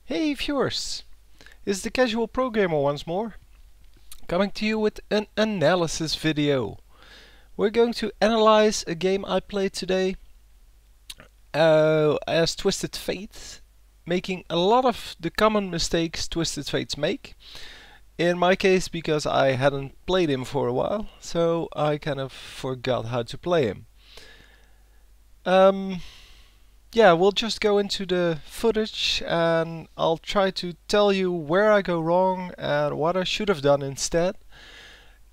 Hey viewers, it's the Casual Programmer once more, coming to you with an analysis video. We're going to analyze a game I played today as Twisted Fate, making a lot of the common mistakes Twisted Fates make. In my case, because I hadn't played him for a while, so I kind of forgot how to play him. Yeah, we'll just go into the footage and I'll try to tell you where I go wrong and what I should have done instead.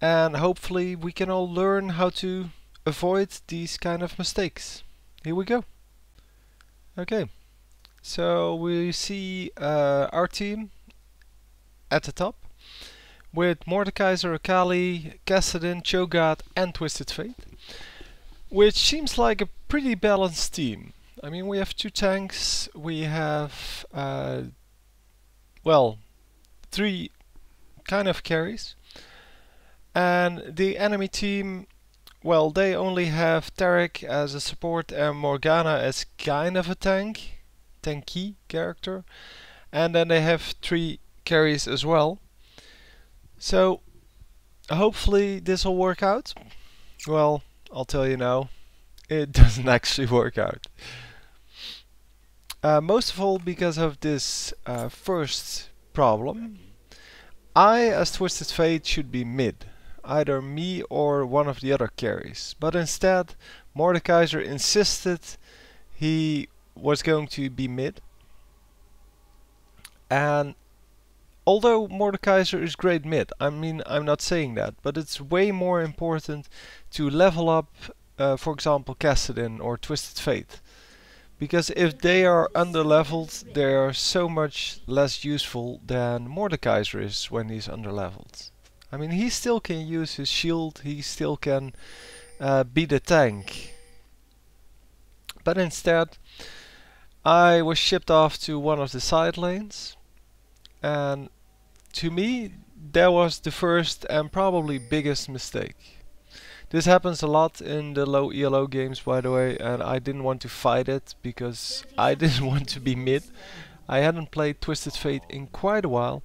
And hopefully we can all learn how to avoid these kind of mistakes. Here we go. Okay, so we see our team at the top with Mordekaiser, Akali, Kassadin, Cho'Gath and Twisted Fate, which seems like a pretty balanced team. I mean, we have 2 tanks, we have, well, 3 kind of carries. And the enemy team, well, they only have Taric as a support and Morgana as kind of a tanky character. And then they have 3 carries as well. So, hopefully this will work out. Well, I'll tell you now, it doesn't actually work out. Most of all because of this first problem. I, as Twisted Fate, should be mid. Either me or one of the other carries. But instead, Mordekaiser insisted he was going to be mid. And although Mordekaiser is great mid, I mean, I'm not saying that, but it's way more important to level up, for example, Kassadin or Twisted Fate. Because if they are underleveled, they are so much less useful than Mordekaiser is when he's underleveled. I mean, he still can use his shield, he still can be the tank. But instead, I was shipped off to one of the side lanes. And to me, that was the first and probably biggest mistake. This happens a lot in the low ELO games, by the way, and I didn't want to fight it because I didn't want to be mid. I hadn't played Twisted Fate in quite a while,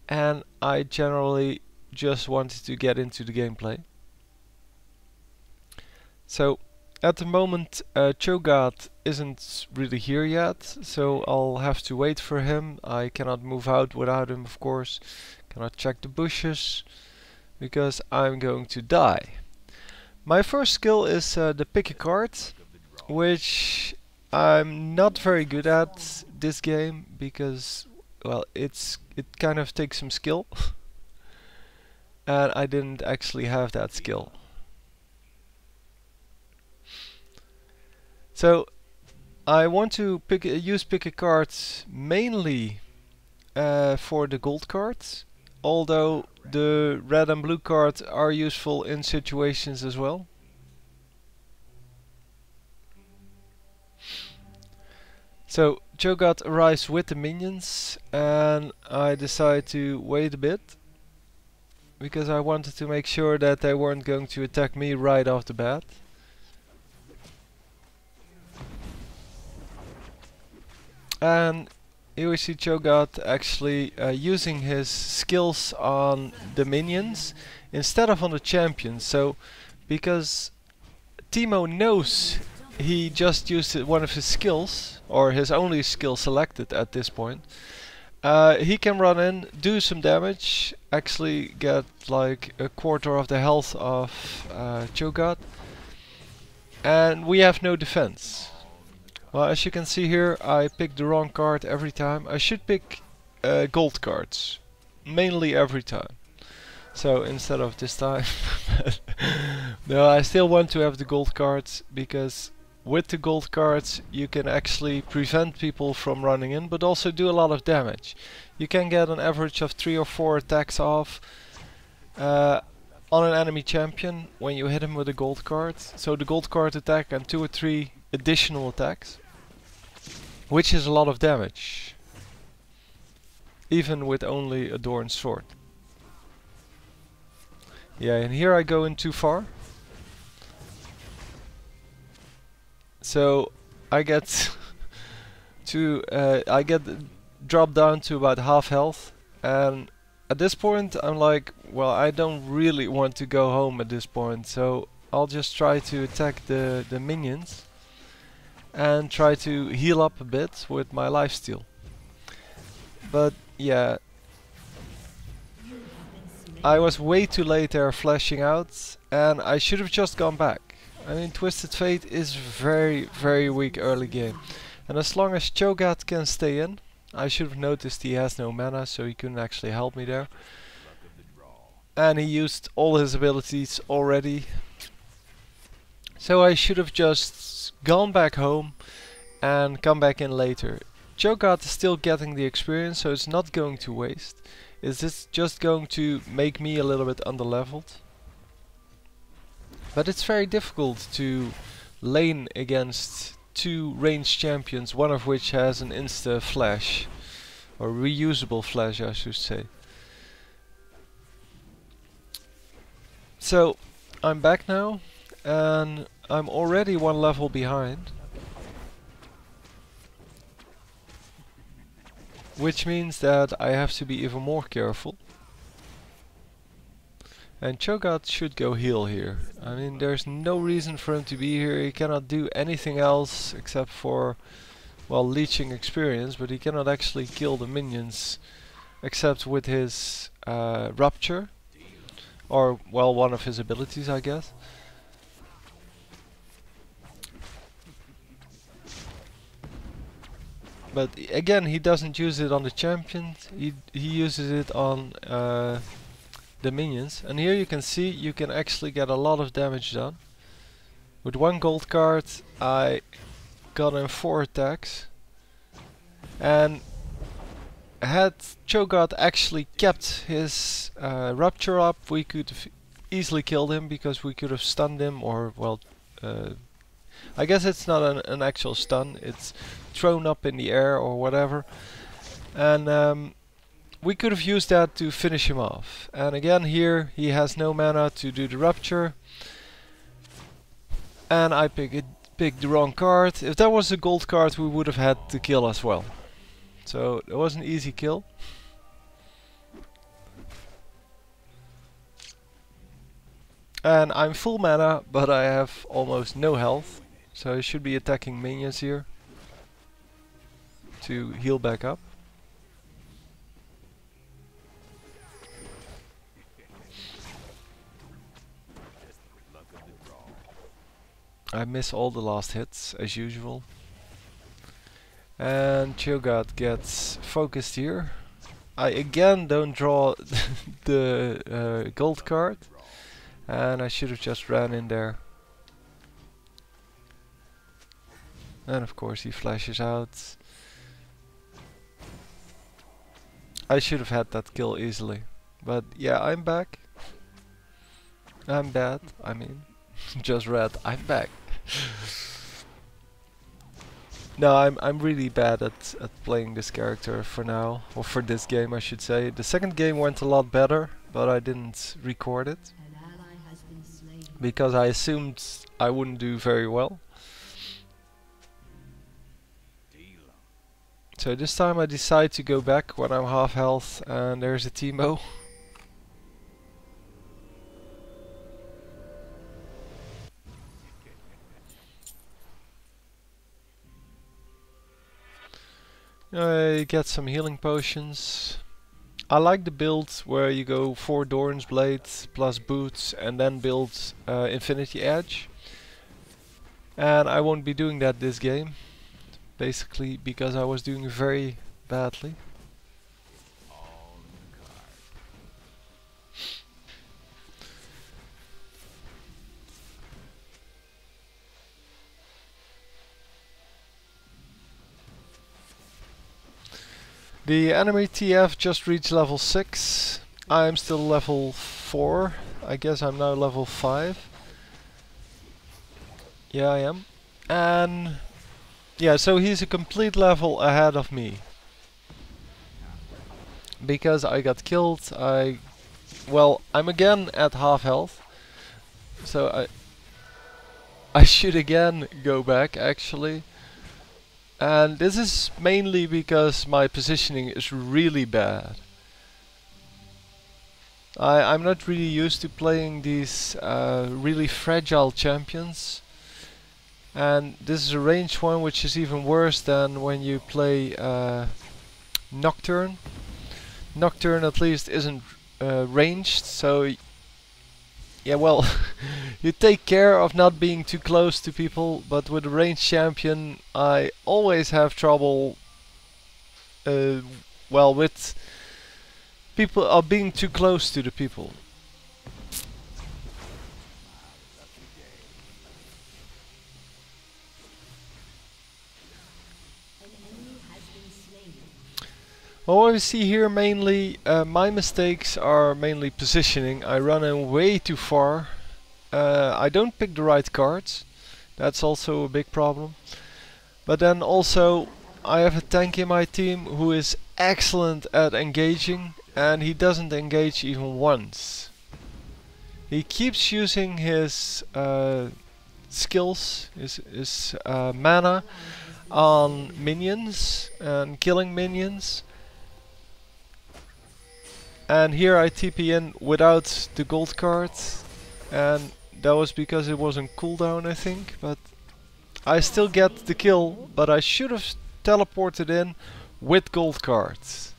and I generally just wanted to get into the gameplay. So, at the moment, Cho'Gath isn't really here yet, so I'll have to wait for him. I cannot move out without him, of course. Cannot check the bushes, because I'm going to die. My first skill is the pick a card, which I'm not very good at this game because, well, it kind of takes some skill, and I didn't actually have that skill. So I want to use pick a card mainly for the gold cards, although the red and blue cards are useful in situations as well. So Cho'Gath arrives with the minions and I decide to wait a bit because I wanted to make sure that they weren't going to attack me right off the bat. And here we see Cho'Gath actually using his skills on the minions instead of on the champions. So, because Teemo knows he just used one of his skills, or his only skill selected at this point, he can run in, do some damage, actually get like a quarter of the health of Cho'Gath, and we have no defense. Well, as you can see here, I picked the wrong card every time. I should pick gold cards, mainly every time. So instead of this time, no, I still want to have the gold cards because with the gold cards you can actually prevent people from running in, but also do a lot of damage. You can get an average of 3 or 4 attacks off on an enemy champion when you hit him with a gold card. So the gold card attack and 2 or 3 additional attacks, which is a lot of damage, even with only a Dorn sword. Yeah, and here I go in too far. So I get to dropped down to about half health, and at this point I'm like, well, I don't really want to go home at this point, so I'll just try to attack the minions and try to heal up a bit with my lifesteal. But yeah, I was way too late there flashing out, and I should have just gone back. I mean, Twisted Fate is very weak early game, and as long as Cho'Gath can stay in, I should have noticed he has no mana, so he couldn't actually help me there. And he used all his abilities already, so I should have just gone back home and come back in later. Cho'Gath is still getting the experience, so it's not going to waste. Is this just going to make me a little bit underleveled? But it's very difficult to lane against two ranged champions, one of which has an insta flash, or reusable flash I should say. So I'm back now, and I'm already one level behind. Which means that I have to be even more careful. And Cho'Gath should go heal here. I mean, there's no reason for him to be here. He cannot do anything else except for, well, leeching experience, but he cannot actually kill the minions except with his rupture. Or, well, one of his abilities, I guess. But again, he doesn't use it on the champions, he uses it on the minions. And here you can see you can actually get a lot of damage done. With one gold card I got in 4 attacks. And had Cho'Gath actually kept his rupture up, we could have easily killed him, because we could have stunned him, or, well, I guess it's not an actual stun, it's thrown up in the air or whatever. And we could have used that to finish him off. And again, here he has no mana to do the rupture. And I picked the wrong card. If that was a gold card, we would have had to kill as well. So it was an easy kill. And I'm full mana, but I have almost no health. So I should be attacking minions here to heal back up. I miss all the last hits as usual. And Cho'Gath gets focused here. I again don't draw the gold card, and I should have just ran in there. And of course he flashes out. I should have had that kill easily. But yeah, I'm back. I'm bad, I mean. Just read, I'm back. No, I'm really bad at playing this character for now. Or for this game, I should say. The second game went a lot better, but I didn't record it. Because I assumed I wouldn't do very well. So this time I decide to go back when I'm half health, and there's a Teemo. I get some healing potions. I like the build where you go 4 Doran's Blades plus boots and then build Infinity Edge. And I won't be doing that this game. Basically because I was doing very badly. The enemy TF just reached level 6. I'm still level 4. I guess I'm now level 5. Yeah, I am. And yeah, so he's a complete level ahead of me. Because I got killed, well, I'm again at half health. So I should again go back actually. And this is mainly because my positioning is really bad. I'm not really used to playing these really fragile champions. And this is a ranged one, which is even worse than when you play Nocturne. Nocturne at least isn't ranged, so yeah, well, you take care of not being too close to people, but with a ranged champion I always have trouble well, with people being too close to the people. Well, what we see here mainly, my mistakes are mainly positioning. I run in way too far. I don't pick the right cards. That's also a big problem. But then also, I have a tank in my team who is excellent at engaging, and he doesn't engage even once. He keeps using his skills, his mana on minions and killing minions. And here I TP in without the gold card, and that was because it was on cooldown, I think, but I still get the kill, but I should have teleported in with gold cards.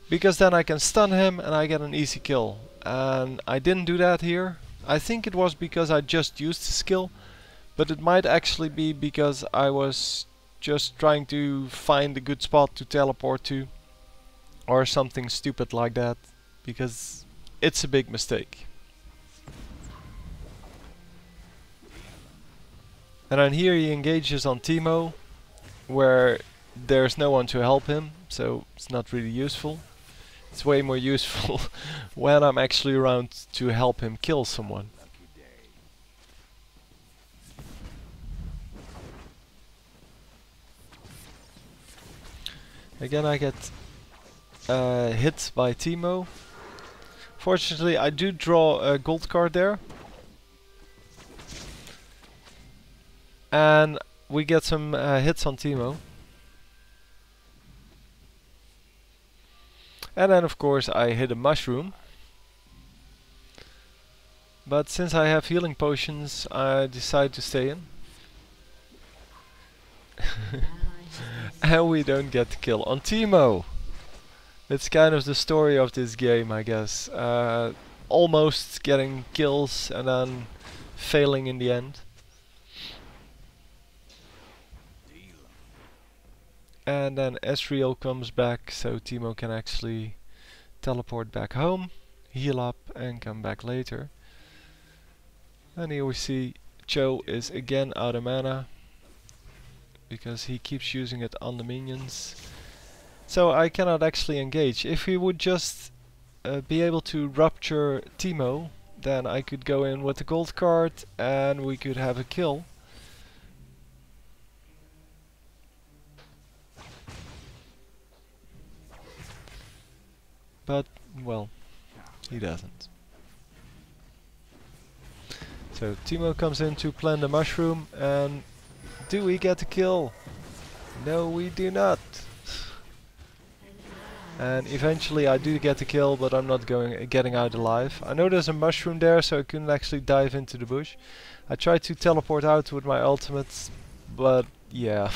Because then I can stun him and I get an easy kill. And I didn't do that here. I think it was because I just used the skill, but it might actually be because I was just trying to find a good spot to teleport to, or something stupid like that, because it's a big mistake. And then here he engages on Teemo, where there's no one to help him, so it's not really useful. It's way more useful when I'm actually around to help him kill someone. Again, I get hit by Teemo. Fortunately, I do draw a gold card there. And we get some hits on Teemo. And then of course I hit a mushroom. But since I have healing potions, I decide to stay in. And we don't get the kill on Teemo. It's kind of the story of this game, I guess. Almost getting kills and then failing in the end. And then Ezreal comes back, so Teemo can actually teleport back home, heal up and come back later. And here we see Cho is again out of mana, because he keeps using it on the minions. So I cannot actually engage. If he would just be able to rupture Teemo, then I could go in with the gold card and we could have a kill. But, well, he doesn't. So Teemo comes in to plant the mushroom, and do we get the kill? No, we do not. And eventually I do get the kill, but I'm not getting out alive. I know there's a mushroom there, so I couldn't actually dive into the bush. I tried to teleport out with my ultimate, but yeah,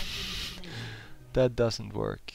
that doesn't work.